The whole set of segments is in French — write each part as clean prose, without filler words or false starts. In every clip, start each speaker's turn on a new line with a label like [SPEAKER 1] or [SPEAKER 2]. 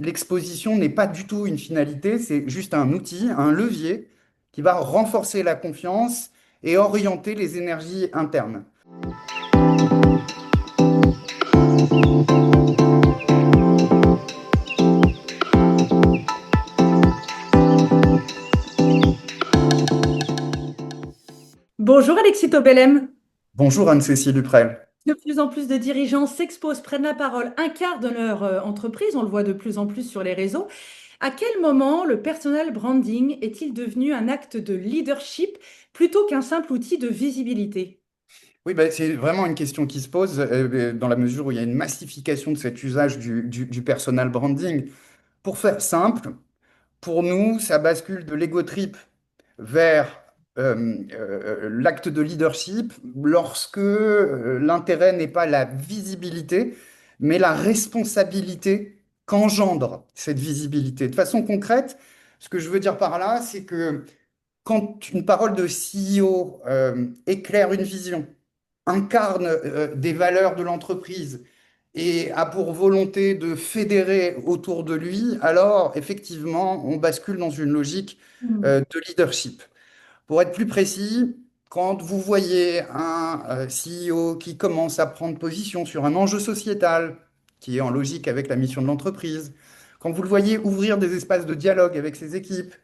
[SPEAKER 1] L'exposition n'est pas du tout une finalité, c'est juste un outil, un levier qui va renforcer la confiance et orienter les énergies internes.
[SPEAKER 2] Bonjour Alexis Topelem.
[SPEAKER 1] Bonjour Anne-Cécile Duprel.
[SPEAKER 2] De plus en plus de dirigeants s'exposent, prennent la parole, incarnent leur entreprise, on le voit de plus en plus sur les réseaux. À quel moment le personal branding est-il devenu un acte de leadership plutôt qu'un simple outil de visibilité?
[SPEAKER 1] Oui, ben, c'est vraiment une question qui se pose dans la mesure où il y a une massification de cet usage du personal branding. Pour faire simple, pour nous, ça bascule de l'ego trip vers l'acte de leadership lorsque l'intérêt n'est pas la visibilité, mais la responsabilité qu'engendre cette visibilité. De façon concrète, ce que je veux dire par là, c'est que quand une parole de CEO éclaire une vision, incarne des valeurs de l'entreprise et a pour volonté de fédérer autour de lui, alors effectivement, on bascule dans une logique
[SPEAKER 2] Hmm.
[SPEAKER 1] de leadership. Pour être plus précis, quand vous voyez un CEO qui commence à prendre position sur un enjeu sociétal qui est en logique avec la mission de l'entreprise, quand vous le voyez ouvrir des espaces de dialogue avec ses équipes,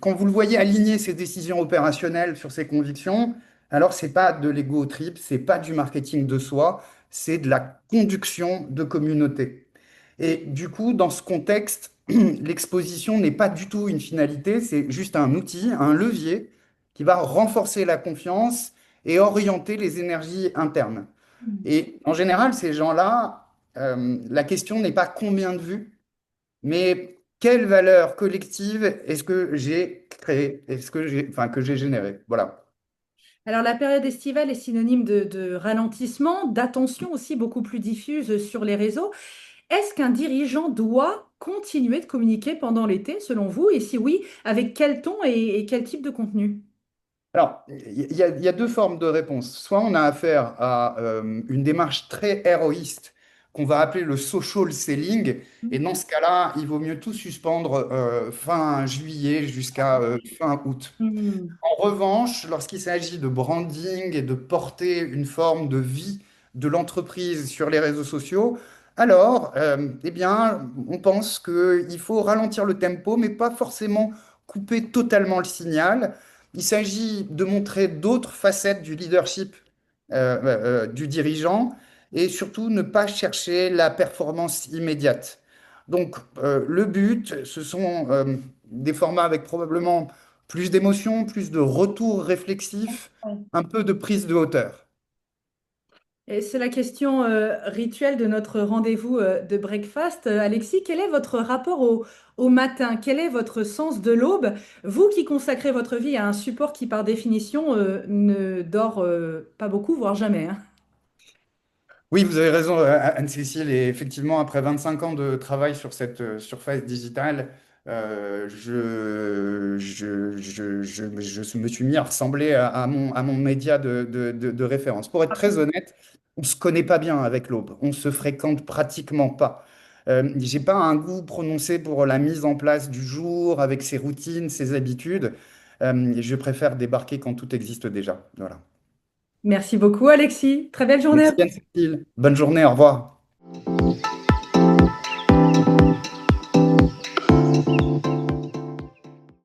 [SPEAKER 1] quand vous le voyez aligner ses décisions opérationnelles sur ses convictions, alors c'est pas de l'ego trip, c'est pas du marketing de soi, c'est de la conduction de communauté. Et du coup, dans ce contexte, l'exposition n'est pas du tout une finalité, c'est juste un outil, un levier qui va renforcer la confiance et orienter les énergies internes. Et en général, ces gens-là, la question n'est pas combien de vues, mais quelle valeur collective est-ce que j'ai créée, est-ce que enfin, que j'ai générée? Voilà.
[SPEAKER 2] Alors la période estivale est synonyme de ralentissement, d'attention aussi beaucoup plus diffuse sur les réseaux. Est-ce qu'un dirigeant doit continuer de communiquer pendant l'été, selon vous? Et si oui, avec quel ton et quel type de contenu?
[SPEAKER 1] Alors, il y a deux formes de réponse. Soit on a affaire à une démarche très héroïste qu'on va appeler le social selling, et dans ce cas-là, il vaut mieux tout suspendre fin juillet jusqu'à fin août.
[SPEAKER 2] Hmm.
[SPEAKER 1] En revanche, lorsqu'il s'agit de branding et de porter une forme de vie de l'entreprise sur les réseaux sociaux, alors, eh bien, on pense qu'il faut ralentir le tempo, mais pas forcément couper totalement le signal. Il s'agit de montrer d'autres facettes du leadership du dirigeant et surtout ne pas chercher la performance immédiate. Donc, le but, ce sont des formats avec probablement plus d'émotion, plus de retour réflexif, un peu de prise de hauteur.
[SPEAKER 2] Et c'est la question rituelle de notre rendez-vous de breakfast. Alexis, quel est votre rapport au matin? Quel est votre sens de l'aube? Vous qui consacrez votre vie à un support qui, par définition, ne dort pas beaucoup, voire jamais, hein.
[SPEAKER 1] Oui, vous avez raison, Anne-Cécile. Et effectivement, après 25 ans de travail sur cette surface digitale, je me suis mis à ressembler à mon média de référence. Pour être très honnête, on ne se connaît pas bien avec l'Aube. On se fréquente pratiquement pas. J'ai pas un goût prononcé pour la mise en place du jour avec ses routines, ses habitudes. Je préfère débarquer quand tout existe déjà. Voilà.
[SPEAKER 2] Merci beaucoup, Alexis. Très belle journée à
[SPEAKER 1] Merci
[SPEAKER 2] vous.
[SPEAKER 1] Anne-Cécile. Bonne journée, au revoir.